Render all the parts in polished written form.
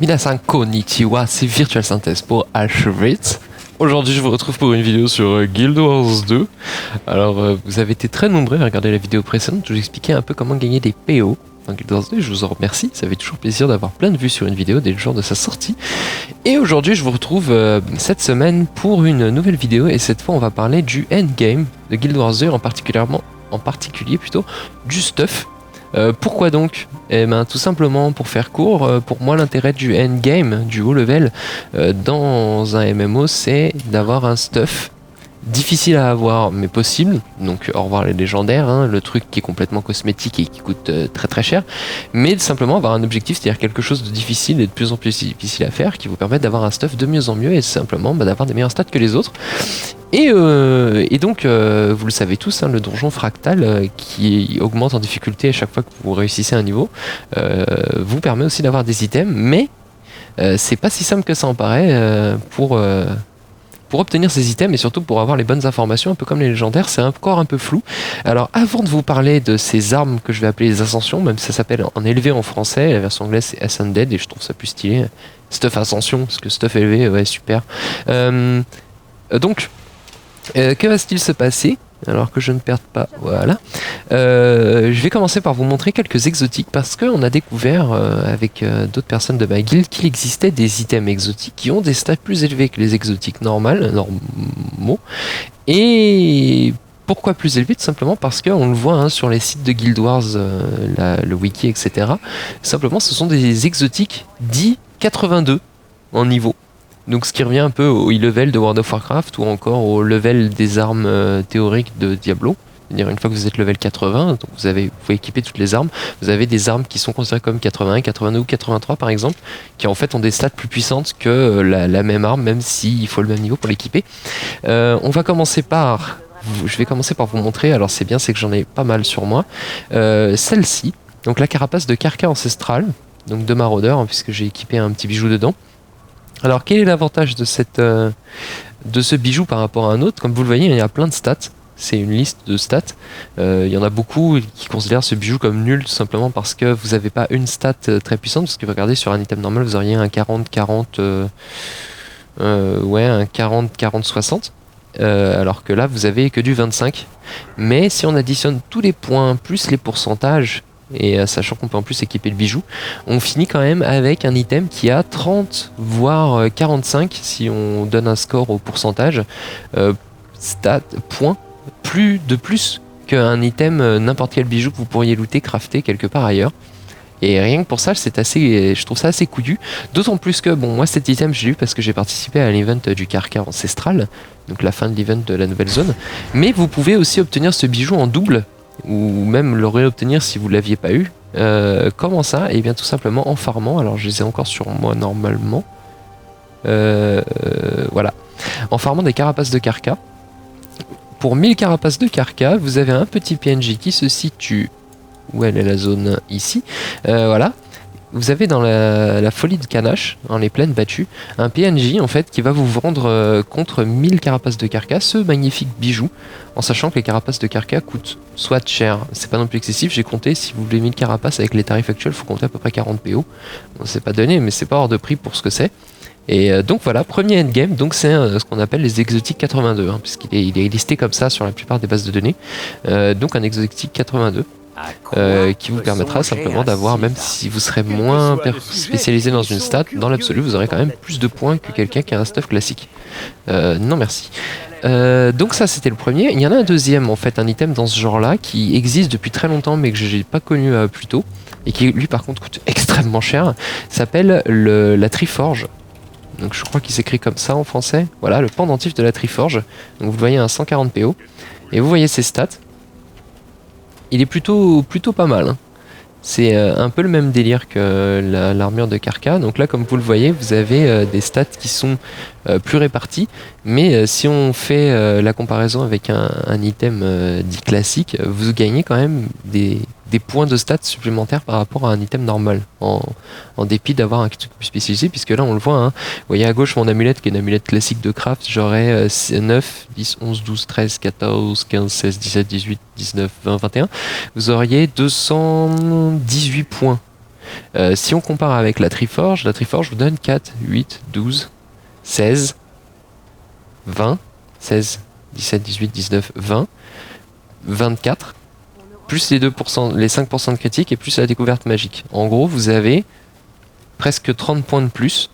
Minasan konnichiwa, c'est Virtual Synthèse pour Ashrit. Aujourd'hui, je vous retrouve pour une vidéo sur Guild Wars 2. Alors, vous avez été très nombreux à regarder la vidéo précédente où je vous expliquais un peu comment gagner des PO dans Guild Wars 2. Je vous en remercie, ça fait toujours plaisir d'avoir plein de vues sur une vidéo dès le jour de sa sortie. Et aujourd'hui, je vous retrouve cette semaine pour une nouvelle vidéo et cette fois, on va parler du endgame de Guild Wars 2, en particulier du stuff. Pourquoi donc? Eh ben, tout simplement pour faire court, pour moi l'intérêt du endgame, du haut level dans un MMO, c'est d'avoir un stuff difficile à avoir mais possible, donc au revoir les légendaires, hein, le truc qui est complètement cosmétique et qui coûte très très cher, mais simplement avoir un objectif, c'est-à-dire quelque chose de difficile et de plus en plus difficile à faire, qui vous permet d'avoir un stuff de mieux en mieux et simplement d'avoir des meilleurs stats que les autres. Et donc, vous le savez tous, hein, le donjon fractal qui augmente en difficulté à chaque fois que vous réussissez un niveau, vous permet aussi d'avoir des items, mais c'est pas si simple que ça en paraît pour obtenir ces items et surtout pour avoir les bonnes informations, un peu comme les légendaires, c'est encore un peu flou. Alors avant de vous parler de ces armes que je vais appeler les ascensions, même si ça s'appelle en élevé en français, la version anglaise c'est Ascended et je trouve ça plus stylé, Stuff Ascension, parce que Stuff élevé, ouais super. Donc, que va-t-il se passer alors que je ne perde pas? Voilà. Je vais commencer par vous montrer quelques exotiques parce qu'on a découvert avec d'autres personnes de ma guilde qu'il existait des items exotiques qui ont des stats plus élevés que les exotiques normaux. Et pourquoi plus élevés? Tout simplement parce qu'on le voit hein, sur les sites de Guild Wars, le wiki, etc. Simplement, ce sont des exotiques dits 82 en niveau. Donc ce qui revient un peu au e-level de World of Warcraft ou encore au level des armes théoriques de Diablo. C'est-à-dire une fois que vous êtes level 80, donc vous pouvez équiper toutes les armes, vous avez des armes qui sont considérées comme 81, 82 ou 83 par exemple, qui en fait ont des stats plus puissantes que la même arme, même s'il faut le même niveau pour l'équiper. Je vais commencer par vous montrer, alors c'est bien, c'est que j'en ai pas mal sur moi, celle-ci, donc la carapace de Karka ancestrale, donc de maraudeur, hein, puisque j'ai équipé un petit bijou dedans. Alors quel est l'avantage de ce bijou par rapport à un autre? Comme vous le voyez, il y a plein de stats. C'est une liste de stats. Il y en a beaucoup qui considèrent ce bijou comme nul tout simplement parce que vous n'avez pas une stat très puissante. Parce que regardez, sur un item normal, vous auriez un 40-40, un 40-40-60. Alors que là, vous avez que du 25. Mais si on additionne tous les points plus les pourcentages, et sachant qu'on peut en plus équiper le bijou, on finit quand même avec un item qui a 30 voire 45 si on donne un score au pourcentage points plus qu'un item n'importe quel bijou que vous pourriez looter, crafter quelque part ailleurs. Et rien que pour ça, je trouve ça assez couillu. D'autant plus que, bon, moi cet item je l'ai eu parce que j'ai participé à l'event du Karka ancestral, donc la fin de l'event de la nouvelle zone. Mais vous pouvez aussi obtenir ce bijou en double, ou même le réobtenir si vous ne l'aviez pas eu. Comment ça? Et bien tout simplement en farmant. Alors je les ai encore sur moi normalement. Voilà. En farmant des carapaces de Karka. Pour 1000 carapaces de Karka, vous avez un petit PNJ qui se situe... Où elle est la zone? Ici. Voilà. Vous avez dans la folie de Kanash, dans les plaines battues, un PNJ en fait qui va vous vendre contre 1000 carapaces de Karka ce magnifique bijou, en sachant que les carapaces de Karka coûtent soit cher, c'est pas non plus excessif, j'ai compté, si vous voulez 1000 carapaces avec les tarifs actuels, il faut compter à peu près 40 PO. Bon, c'est pas donné, mais c'est pas hors de prix pour ce que c'est. Et donc voilà, premier endgame, donc c'est ce qu'on appelle les exotiques 82, hein, puisqu'il est listé comme ça sur la plupart des bases de données. Donc un exotique 82. Qui vous permettra simplement d'avoir, même si vous serez moins spécialisé dans une stat, dans l'absolu vous aurez quand même plus de points que quelqu'un qui a un stuff classique. Non merci. Donc ça c'était le premier. Il y en a un deuxième en fait, un item dans ce genre là qui existe depuis très longtemps mais que je n'ai pas connu plus tôt et qui lui par contre coûte extrêmement cher. S'appelle la Triforge. Donc je crois qu'il s'écrit comme ça en français. Voilà, le pendentif de la Triforge. Donc vous voyez un 140 PO et vous voyez ses stats. Il est plutôt pas mal. Hein. C'est un peu le même délire que l'armure de Karka. Donc là, comme vous le voyez, vous avez des stats qui sont plus répartis. Mais si on fait la comparaison avec un item dit classique, vous gagnez quand même des points de stats supplémentaires par rapport à un item normal, en dépit d'avoir un truc plus spécialisé, puisque là on le voit, hein, vous voyez à gauche mon amulette qui est une amulette classique de craft, j'aurai 9, 10, 11, 12, 13, 14, 15, 16, 17, 18, 19, 20, 21, vous auriez 218 points. Si on compare avec la Triforge vous donne 4, 8, 12, 16, 20, 16, 17, 18, 19, 20, 24, plus les 2%, les 5% de critique et plus la découverte magique. En gros, vous avez presque 30 points de plus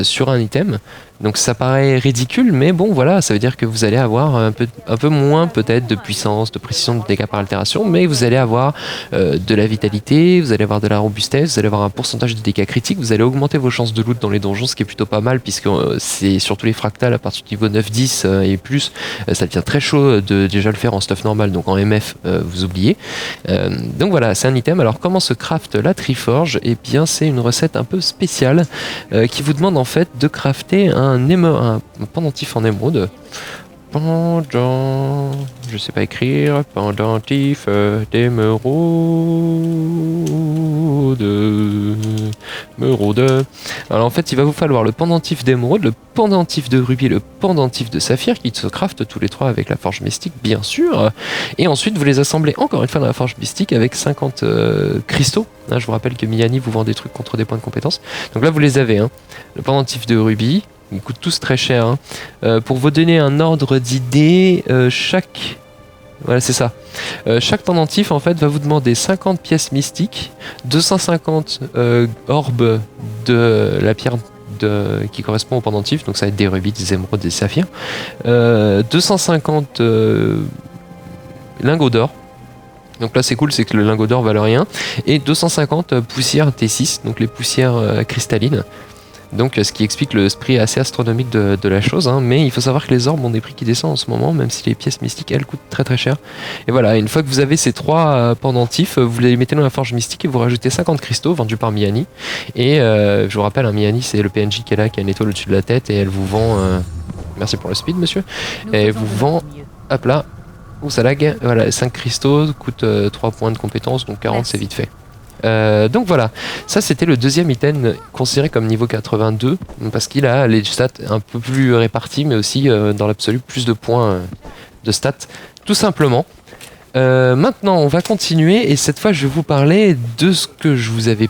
sur un item. Donc ça paraît ridicule, mais bon voilà, ça veut dire que vous allez avoir un peu moins peut-être de puissance, de précision, de dégâts par altération, mais vous allez avoir de la vitalité, vous allez avoir de la robustesse, vous allez avoir un pourcentage de dégâts critiques, vous allez augmenter vos chances de loot dans les donjons, ce qui est plutôt pas mal, puisque c'est surtout les fractales à partir du niveau 9-10 et plus, ça devient très chaud de déjà le faire en stuff normal, donc en MF, vous oubliez. Donc voilà, c'est un item. Alors comment se craft la Triforge? Eh bien c'est une recette un peu spéciale qui vous demande en fait de crafter un pendentif en émeraude. Je sais pas écrire. Pendentif d'émeraude. Alors en fait, il va vous falloir le pendentif d'émeraude, le pendentif de rubis, le pendentif de saphir qui se craftent tous les trois avec la forge mystique, bien sûr. Et ensuite, vous les assemblez encore une fois dans la forge mystique avec 50 cristaux. Hein, je vous rappelle que Miani vous vend des trucs contre des points de compétence. Donc là, vous les avez. Hein. Le pendentif de rubis. Ils coûtent tous très cher. Hein. Pour vous donner un ordre d'idée, voilà, c'est ça. Chaque pendentif, en fait, va vous demander 50 pièces mystiques, 250 orbes de la pierre qui correspond au pendentif, donc ça va être des rubis, des émeraudes, des saphirs, 250 lingots d'or. Donc là c'est cool, c'est que le lingot d'or valent rien, et 250 poussières T6, donc les poussières cristallines. Donc ce qui explique le prix assez astronomique de la chose, hein. Mais il faut savoir que les orbes ont des prix qui descendent en ce moment, même si les pièces mystiques elles coûtent très très cher. Et voilà, une fois que vous avez ces trois pendentifs, vous les mettez dans la forge mystique et vous rajoutez 50 cristaux vendus par Miani. Et je vous rappelle, Miani c'est le PNJ qui est là, qui a une étoile au-dessus de la tête et elle vous vend... Merci pour le speed monsieur. Et elle vous vend... Hop là. Ouh ça lag. Voilà, 5 cristaux coûtent 3 points de compétence, donc 40 c'est vite fait. Donc voilà, ça c'était le deuxième item considéré comme niveau 82 parce qu'il a les stats un peu plus répartis mais aussi dans l'absolu plus de points de stats tout simplement. Maintenant on va continuer et cette fois je vais vous parler de ce que je vous avais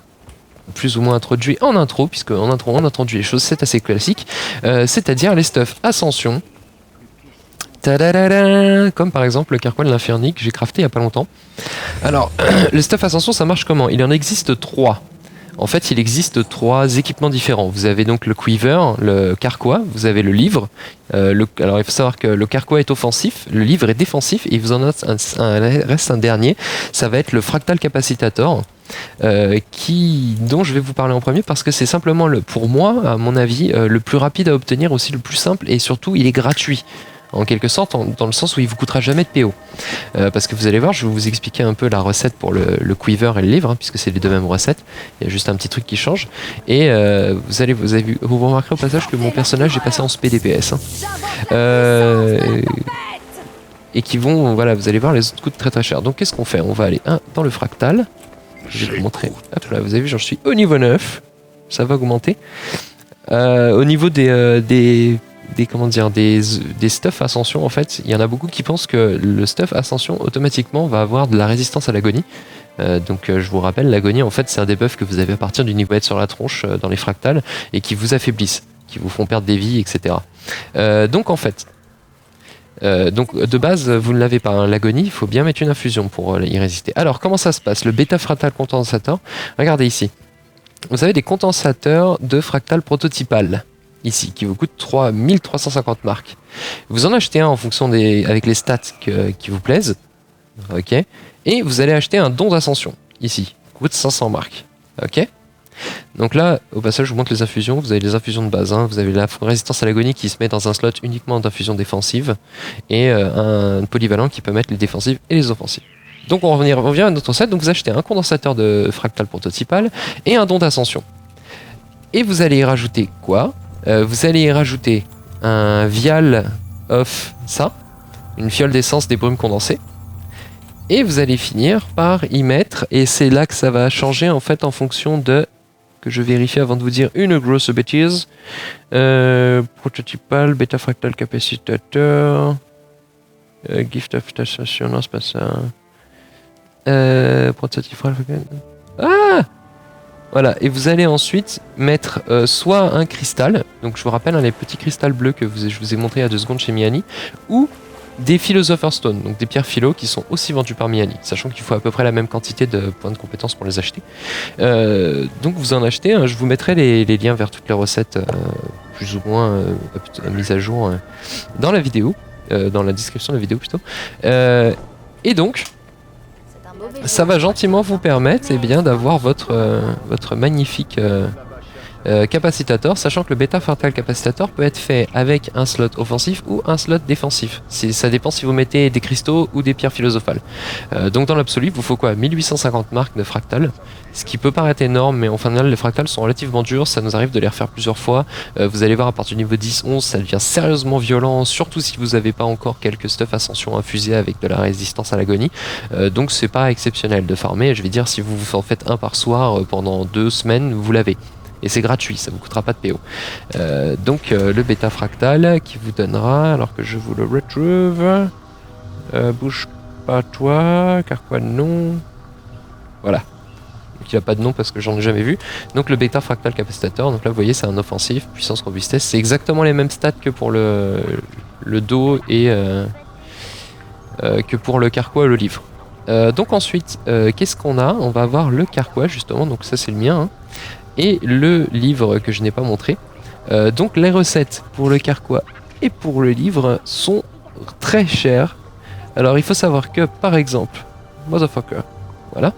plus ou moins introduit en intro, puisque en intro on introduit les choses, c'est assez classique, c'est-à-dire les stuffs Ascension. Comme par exemple le carquois de l'infernal que j'ai crafté il y a pas longtemps. Alors, le stuff Ascension, ça marche comment? Il en existe 3. En fait, il existe 3 équipements différents. Vous avez donc le quiver, le carquois, vous avez le livre. Alors, il faut savoir que le carquois est offensif, le livre est défensif, et vous en avez reste un dernier. Ça va être le fractal capacitator. Dont je vais vous parler en premier parce que c'est simplement, pour moi, à mon avis, le plus rapide à obtenir, aussi le plus simple, et surtout, il est gratuit. En quelque sorte, dans le sens où il vous coûtera jamais de PO. Parce que vous allez voir, je vais vous expliquer un peu la recette pour le quiver et le livre, hein, puisque c'est les deux mêmes recettes. Il y a juste un petit truc qui change. Et vous remarquerez au passage que mon personnage est passé en SP DPS. Hein. Et qui vont, voilà, vous allez voir, les autres coûtent très très cher. Donc qu'est-ce qu'on fait? On va aller dans le fractal. Je vais vous montrer. Hop là, vous avez vu, j'en suis au niveau 9. Ça va augmenter. Au niveau des stuff Ascension, en fait, il y en a beaucoup qui pensent que le stuff Ascension automatiquement va avoir de la résistance à l'agonie. Donc je vous rappelle, l'agonie en fait c'est un debuff que vous avez à partir du niveau 8 sur la tronche dans les fractales et qui vous affaiblissent, qui vous font perdre des vies, etc. Donc en fait, de base vous ne l'avez pas, hein, l'agonie, il faut bien mettre une infusion pour y résister. Alors comment ça se passe? Le bêta fractal condensateur, regardez ici, vous avez des condensateurs de fractal prototypal. Ici, qui vous coûte 3350 marques. Vous en achetez un en fonction avec les stats qui vous plaisent. Ok. Et vous allez acheter un don d'ascension. Ici, qui coûte 500 marques. Ok. Donc là, au passage, je vous montre les infusions. Vous avez les infusions de base. Hein. Vous avez la résistance à l'agonie qui se met dans un slot uniquement d'infusion défensive. Et un polyvalent qui peut mettre les défensives et les offensives. Donc on revient à notre set. Donc vous achetez un condensateur de fractal prototypal et un don d'ascension. Et vous allez y rajouter quoi? Vous allez y rajouter un vial of ça, une fiole d'essence des brumes condensées, et vous allez finir par y mettre, et c'est là que ça va changer en fait en fonction de, que je vérifie avant de vous dire une grosse bêtise, prototypal, bêta fractal capacitateur, gift of station, non c'est pas ça, prototypal, ah Voilà, et vous allez ensuite mettre soit un cristal, donc je vous rappelle les petits cristals bleus que je vous ai montré il y a 2 secondes chez Miani, ou des Philosopher's Stone, donc des pierres philo qui sont aussi vendues par Miani, sachant qu'il faut à peu près la même quantité de points de compétence pour les acheter. Donc vous en achetez, hein, je vous mettrai les liens vers toutes les recettes plus ou moins mises à jour dans la vidéo, dans la description de la vidéo plutôt. Et donc, ça va gentiment vous permettre d'avoir votre magnifique capacitator, sachant que le bêta fractal capacitator peut être fait avec un slot offensif ou un slot défensif. Ça dépend si vous mettez des cristaux ou des pierres philosophales. Donc dans l'absolu, il vous faut quoi, 1850 marques de fractal, ce qui peut paraître énorme, mais en final les fractals sont relativement durs, ça nous arrive de les refaire plusieurs fois. Vous allez voir à partir du niveau 10-11, ça devient sérieusement violent, surtout si vous n'avez pas encore quelques stuff ascension infusés avec de la résistance à l'agonie. Donc c'est pas exceptionnel de farmer, je vais dire si vous en faites un par soir pendant 2 semaines, vous l'avez. Et c'est gratuit, ça ne vous coûtera pas de PO. Donc le bêta fractal qui vous donnera, alors que je vous le retrouve, bouge pas toi, car quoi non. Voilà. Donc il n'a pas de nom parce que j'en ai jamais vu. Donc le bêta fractal capacitator, donc là vous voyez c'est un offensif, puissance, robustesse, c'est exactement les mêmes stats que pour le dos et que pour le carquois et le livre. Donc ensuite, qu'est-ce qu'on a? On va avoir le carquois justement, donc ça c'est le mien. Hein. Et le livre que je n'ai pas montré. Donc les recettes pour le carquois et pour le livre sont très chères. Alors il faut savoir que par exemple, motherfucker, voilà.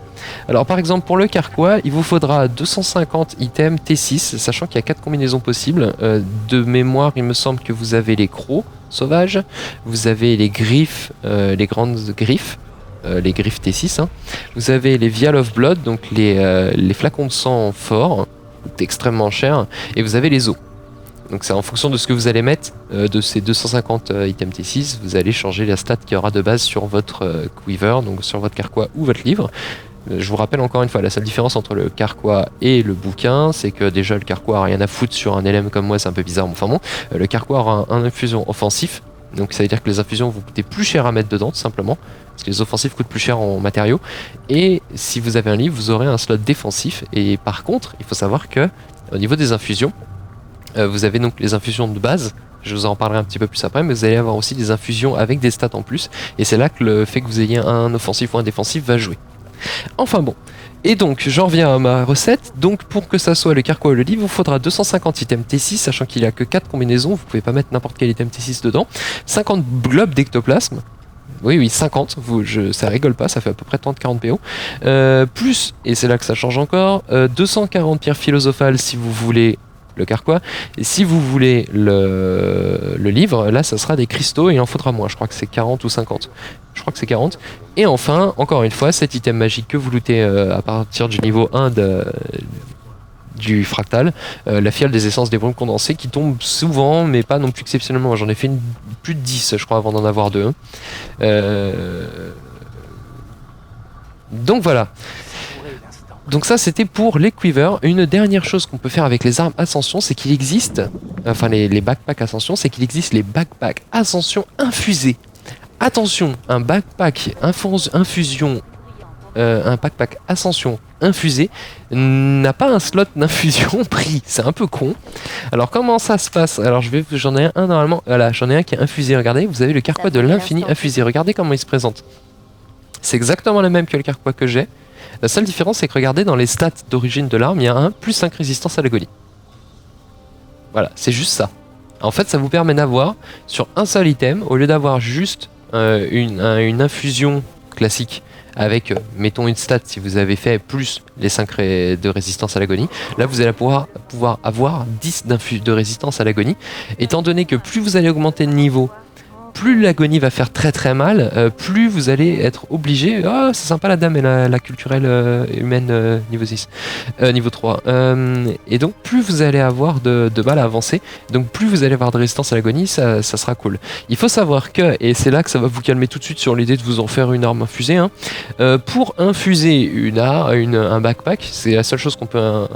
Alors par exemple pour le carquois, il vous faudra 250 items T6, sachant qu'il y a 4 combinaisons possibles. De mémoire, il me semble que vous avez les crocs sauvages, vous avez les griffes, les grandes griffes. Les griffes T6, hein. Vous avez les Vials of Blood, donc les flacons de sang forts, extrêmement chers, et vous avez les os. Donc c'est en fonction de ce que vous allez mettre de ces 250 items T6, vous allez changer la stat qu'il y aura de base sur votre quiver, donc sur votre carquois ou votre livre. Je vous rappelle encore une fois, la seule différence entre le carquois et le bouquin, c'est que déjà le carquois a rien à foutre sur un LM comme moi, c'est un peu bizarre, mais enfin bon, le carquois aura un infusion offensif. Donc ça veut dire que les infusions vont coûter plus cher à mettre dedans tout simplement, parce que les offensifs coûtent plus cher en matériaux. Et si vous avez un livre, vous aurez un slot défensif. Et par contre, il faut savoir que au niveau des infusions, vous avez donc les infusions de base, je vous en parlerai un petit peu plus après, mais vous allez avoir aussi des infusions avec des stats en plus. Et c'est là que le fait que vous ayez un offensif ou un défensif va jouer. Enfin bon. Et donc, j'en reviens à ma recette. Donc, pour que ça soit le carquois ou le livre, il vous faudra 250 items T6, sachant qu'il n'y a que 4 combinaisons. Vous pouvez pas mettre n'importe quel item T6 dedans. 50 globes d'ectoplasme. Oui, 50. Ça rigole pas, ça fait à peu près 30-40 PO. Plus, et c'est là que ça change encore, 240 pierres philosophales si vous voulez le carquois. Et si vous voulez le livre, là, ça sera des cristaux et il en faudra moins. Je crois que c'est 40 ou 50. Je crois que c'est 40. Et enfin, encore une fois, cet item magique que vous lootez à partir du niveau 1 du fractal, la fiole des essences des brumes condensées qui tombe souvent, mais pas non plus exceptionnellement. J'en ai fait plus de 10, je crois, avant d'en avoir 2. Donc voilà. Donc ça c'était pour les quivers. Une dernière chose qu'on peut faire avec les armes Ascension, c'est qu'il existe, enfin les backpacks Ascension, c'est qu'il existe les backpacks Ascension infusés. Attention, un backpack infusion, un backpack Ascension infusé n'a pas un slot d'infusion pris. C'est un peu con. Alors comment ça se passe? Alors j'en ai un normalement. Voilà, j'en ai un qui est infusé. Regardez, vous avez le carquois de l'infini infusé. Regardez comment il se présente. C'est exactement le même que le carquois que j'ai. La seule différence, c'est que regardez, dans les stats d'origine de l'arme, il y a un plus 5 résistance à l'agonie. Voilà, c'est juste ça. En fait, ça vous permet d'avoir, sur un seul item, au lieu d'avoir juste une infusion classique avec, mettons une stat, si vous avez fait plus les 5 de résistance à l'agonie, là vous allez pouvoir avoir 10 de résistance à l'agonie, étant donné que plus vous allez augmenter de niveau, plus l'agonie va faire très très mal, plus vous allez être obligé... Oh, c'est sympa la dame et la culturelle humaine niveau 6, niveau 3. Et donc plus vous allez avoir de mal à avancer, donc plus vous allez avoir de résistance à l'agonie, ça sera cool. Il faut savoir que, et c'est là que ça va vous calmer tout de suite sur l'idée de vous en faire une arme infusée, hein, pour infuser un backpack, c'est la seule chose qu'on peut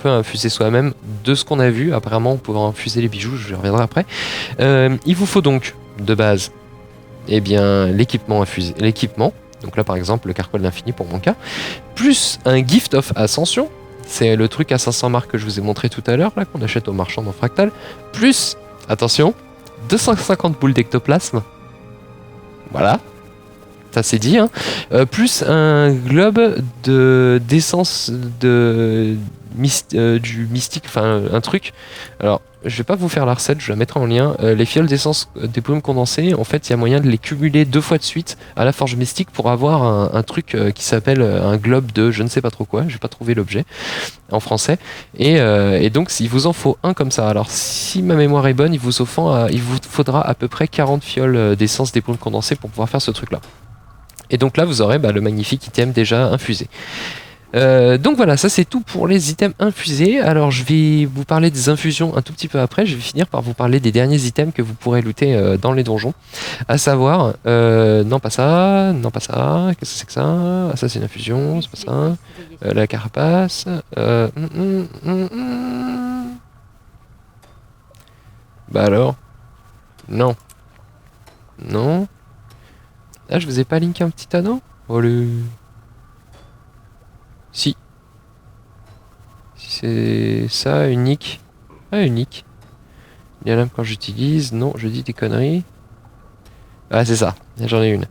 infuser soi-même de ce qu'on a vu. Apparemment on peut infuser les bijoux, je reviendrai après. Il vous faut donc de base l'équipement infusé, donc là par exemple le carquois de l'infini pour mon cas, plus un gift of ascension c'est le truc à 500 marques que je vous ai montré tout à l'heure, là, qu'on achète au marchand dans Fractal, plus, attention, 250 boules d'ectoplasme. Voilà. Ça c'est dit, hein. Plus un globe d'essence du mystique, enfin un truc. Alors, je vais pas vous faire la recette, je la mettrai en lien. Les fioles d'essence des brumes condensées, en fait, il y a moyen de les cumuler 2 fois de suite à la forge mystique pour avoir un truc qui s'appelle un globe de je ne sais pas trop quoi. J'ai pas trouvé l'objet en français. Et donc, il vous en faut un comme ça. Alors, si ma mémoire est bonne, il vous faudra à peu près 40 fioles d'essence des brumes condensées pour pouvoir faire ce truc-là. Et donc là, vous aurez le magnifique item déjà infusé. Donc voilà, ça c'est tout pour les items infusés. Alors je vais vous parler des infusions un tout petit peu après. Je vais finir par vous parler des derniers items que vous pourrez looter dans les donjons. À savoir, non pas ça, non pas ça. Qu'est-ce que c'est que ça? Ah, ça c'est une infusion, c'est pas ça. La carapace. Bah alors, non, non. Ah, je vous ai pas linké un petit anneau? Oh le... Si. Si c'est ça, unique. Ah, unique. Il y a là quand j'utilise. Non, je dis des conneries. Ah, c'est ça. J'en ai une.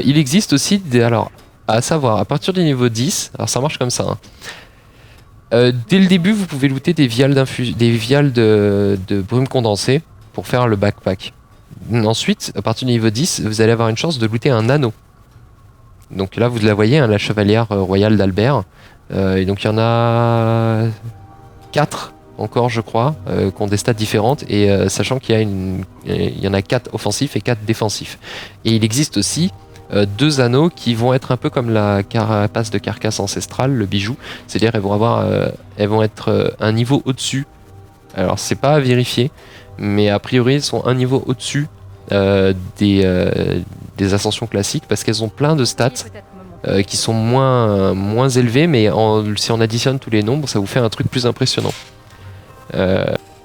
Il existe aussi des... Alors, à savoir, à partir du niveau 10, alors ça marche comme ça. Hein. Dès le début, vous pouvez looter des vials de brume condensée pour faire le backpack. Ensuite, à partir du niveau 10, vous allez avoir une chance de looter un anneau. Donc là, vous la voyez, hein, la chevalière royale d'Albert. Et donc il y en a 4 encore, je crois, qui ont des stats différentes. Et sachant qu'il y en a 4 offensifs et 4 défensifs. Et il existe aussi 2 anneaux qui vont être un peu comme la carapace de carcasse ancestrale, le bijou. C'est-à-dire elles vont être un niveau au-dessus. Alors c'est pas à vérifier, mais a priori elles sont un niveau au-dessus des ascensions classiques parce qu'elles ont plein de stats qui sont moins élevés, mais si on additionne tous les nombres, ça vous fait un truc plus impressionnant.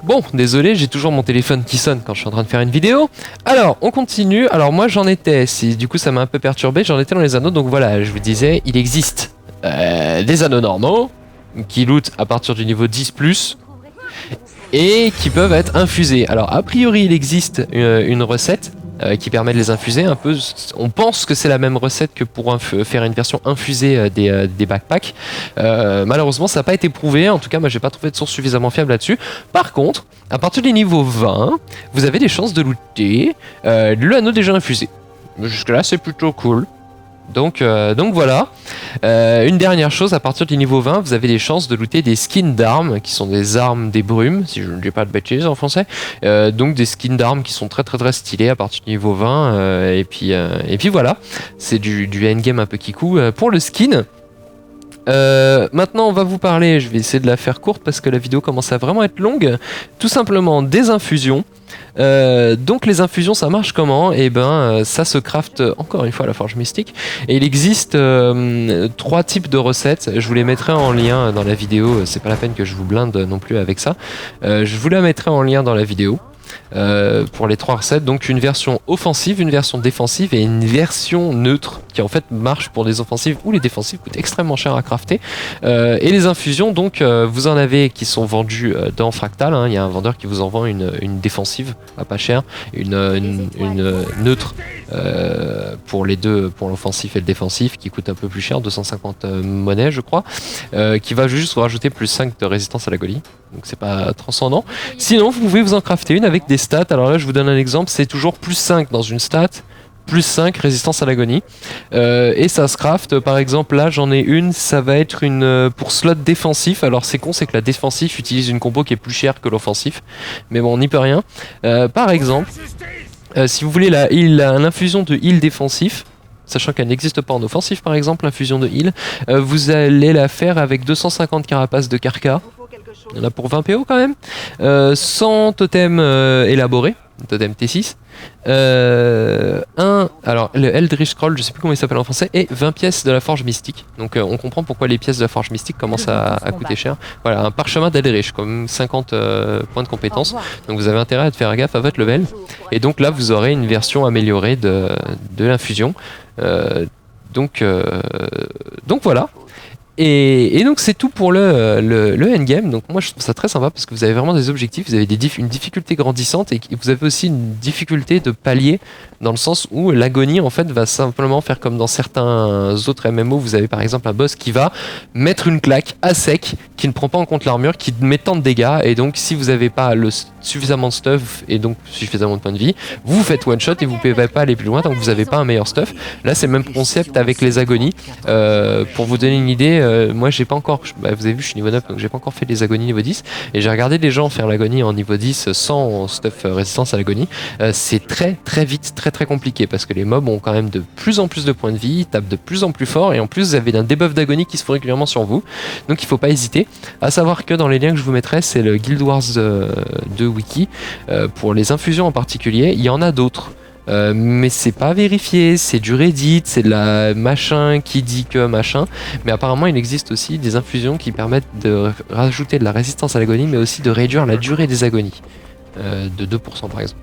Bon, désolé, j'ai toujours mon téléphone qui sonne quand je suis en train de faire une vidéo. Alors, on continue. Alors moi, j'en étais, du coup ça m'a un peu perturbé, j'en étais dans les anneaux, donc voilà, je vous disais, il existe des anneaux normaux qui lootent à partir du niveau 10+, et qui peuvent être infusés. Alors, a priori, il existe une recette qui permet de les infuser un peu. On pense que c'est la même recette que pour faire une version infusée des backpacks. Malheureusement, ça n'a pas été prouvé. En tout cas, moi, j'ai pas trouvé de source suffisamment fiable là-dessus. Par contre, à partir du niveau 20, vous avez des chances de looter l'anneau déjà infusé. Jusque-là, c'est plutôt cool. Donc voilà. Une dernière chose, à partir du niveau 20, vous avez des chances de looter des skins d'armes, qui sont des armes des brumes, si je ne dis pas de bêtises en français. Donc des skins d'armes qui sont très très très stylés à partir du niveau 20. Et puis voilà, c'est du endgame un peu kikou pour le skin. Maintenant on va vous parler, je vais essayer de la faire courte parce que la vidéo commence à vraiment être longue, tout simplement des infusions. Donc les infusions ça marche comment? Et ça se craft encore une fois à la forge mystique et il existe 3 types de recettes. Je vous les mettrai en lien dans la vidéo, c'est pas la peine que je vous blinde non plus avec ça. Je vous la mettrai en lien dans la vidéo. Pour les 3 recettes, donc une version offensive, une version défensive et une version neutre qui en fait marche pour les offensives ou les défensives, coûte extrêmement cher à crafter. Et les infusions, donc vous en avez qui sont vendues dans Fractal, hein. Il y a un vendeur qui vous en vend une défensive à pas cher, une neutre pour les deux, pour l'offensif et le défensif, qui coûte un peu plus cher, 250 monnaies je crois, qui va juste vous rajouter plus 5 de résistance à la golie, donc c'est pas transcendant. Sinon vous pouvez vous en crafter une avec des stats. Alors là je vous donne un exemple, c'est toujours plus 5 dans une stat, plus 5 résistance à l'agonie, et ça se craft. Par exemple là j'en ai une, ça va être une pour slot défensif. Alors c'est con, c'est que la défensif utilise une combo qui est plus chère que l'offensif, mais bon on n'y peut rien. Par exemple si vous voulez l'infusion de heal défensif, sachant qu'elle n'existe pas en offensif par exemple, l'infusion de heal, vous allez la faire avec 250 carapaces de carca. Il y en a pour 20 PO quand même, 100 totems élaborés, totem T6, alors le Eldritch Scroll, je sais plus comment il s'appelle en français, et 20 pièces de la forge mystique. Donc on comprend pourquoi les pièces de la forge mystique commencent à coûter cher. Voilà, un parchemin d'Eldritch, comme 50 points de compétence. Donc vous avez intérêt à faire gaffe à votre level. Et donc là vous aurez une version améliorée de l'infusion. Donc voilà. Et donc c'est tout pour le endgame. Donc moi je trouve ça très sympa parce que vous avez vraiment des objectifs, vous avez une difficulté grandissante et vous avez aussi une difficulté de palier dans le sens où l'agonie en fait va simplement faire comme dans certains autres MMO, vous avez par exemple un boss qui va mettre une claque à sec, qui ne prend pas en compte l'armure, qui met tant de dégâts et donc si vous n'avez pas suffisamment de stuff et donc suffisamment de points de vie, vous faites one shot et vous ne pouvez pas aller plus loin tant que vous n'avez pas un meilleur stuff. Là c'est le même concept avec les agonies. Pour vous donner une idée, moi j'ai pas encore, vous avez vu je suis niveau 9 donc j'ai pas encore fait les agonies niveau 10 et j'ai regardé des gens faire l'agonie en niveau 10 sans stuff résistance à l'agonie. C'est très vite, très compliqué parce que les mobs ont quand même de plus en plus de points de vie, ils tapent de plus en plus fort et en plus vous avez un debuff d'agonie qui se fait régulièrement sur vous, donc il faut pas hésiter. À savoir que dans les liens que je vous mettrai, c'est le Guild Wars 2 wiki pour les infusions en particulier. Il y en a d'autres. Mais c'est pas vérifié, c'est du Reddit, c'est de la machin qui dit que machin, mais apparemment il existe aussi des infusions qui permettent de rajouter de la résistance à l'agonie mais aussi de réduire la durée des agonies de 2% par exemple.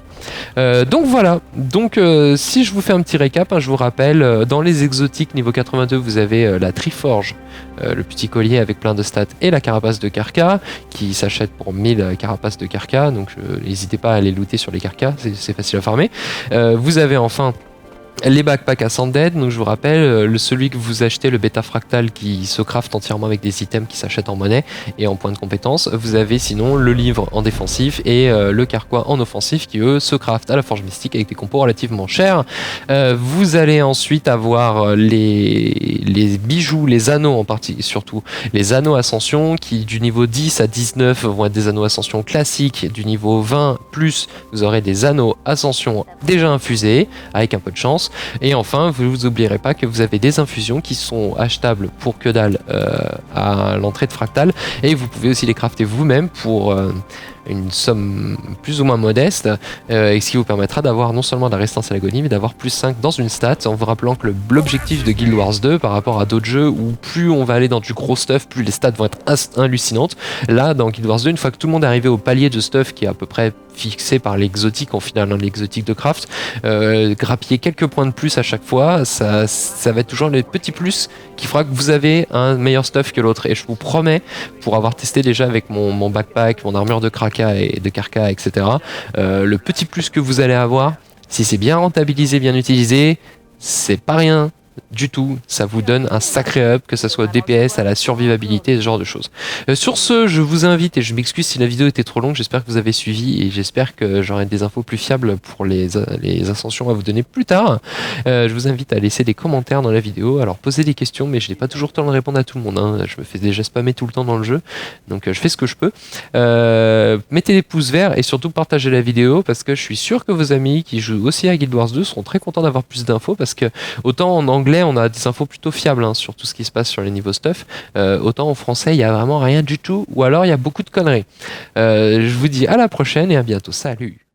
Donc voilà, donc si je vous fais un petit récap, hein, je vous rappelle, dans les exotiques niveau 82 vous avez la Triforge, le petit collier avec plein de stats et la carapace de Carca qui s'achète pour 1000 carapaces de Carca, donc n'hésitez pas à aller looter sur les Carca, c'est facile à farmer. Vous avez enfin les backpacks Ascended, donc je vous rappelle, celui que vous achetez, le bêta fractal qui se craft entièrement avec des items qui s'achètent en monnaie et en points de compétence. Vous avez sinon le livre en défensif et le carquois en offensif qui eux se craftent à la forge mystique avec des compos relativement chers. Vous allez ensuite avoir les bijoux, les anneaux en partie, surtout les anneaux ascension qui du niveau 10 à 19 vont être des anneaux ascension classiques, du niveau 20 plus vous aurez des anneaux ascension déjà infusés avec un peu de chance. Et enfin, vous vous oublierez pas que vous avez des infusions qui sont achetables pour que dalle à l'entrée de Fractal et vous pouvez aussi les crafter vous-même pour une somme plus ou moins modeste et ce qui vous permettra d'avoir non seulement de la résistance à l'agonie mais d'avoir plus 5 dans une stat en vous rappelant que l'objectif de Guild Wars 2 par rapport à d'autres jeux où plus on va aller dans du gros stuff plus les stats vont être hallucinantes, là dans Guild Wars 2 une fois que tout le monde est arrivé au palier de stuff qui est à peu près fixé par l'exotique en final, l'exotique de craft, grappiller quelques points de plus à chaque fois, ça va être toujours les petits plus qui fera que vous avez un meilleur stuff que l'autre et je vous promets, pour avoir testé déjà avec mon backpack, mon armure de Kraka et de Karka, etc. Le petit plus que vous allez avoir, si c'est bien rentabilisé, bien utilisé, c'est pas rien du tout, ça vous donne un sacré up, que ce soit au DPS, à la survivabilité, ce genre de choses. Sur ce, je vous invite, et je m'excuse si la vidéo était trop longue, j'espère que vous avez suivi et j'espère que j'aurai des infos plus fiables pour les ascensions à vous donner plus tard. Je vous invite à laisser des commentaires dans la vidéo, alors posez des questions, mais je n'ai pas toujours le temps de répondre à tout le monde, hein. Je me fais déjà spammer tout le temps dans le jeu, donc je fais ce que je peux. Mettez des pouces verts et surtout partagez la vidéo, parce que je suis sûr que vos amis qui jouent aussi à Guild Wars 2 seront très contents d'avoir plus d'infos, parce que autant en anglais on a des infos plutôt fiables hein, sur tout ce qui se passe sur les niveaux stuff, autant en français il n'y a vraiment rien du tout, ou alors il y a beaucoup de conneries. Je vous dis à la prochaine et à bientôt, salut.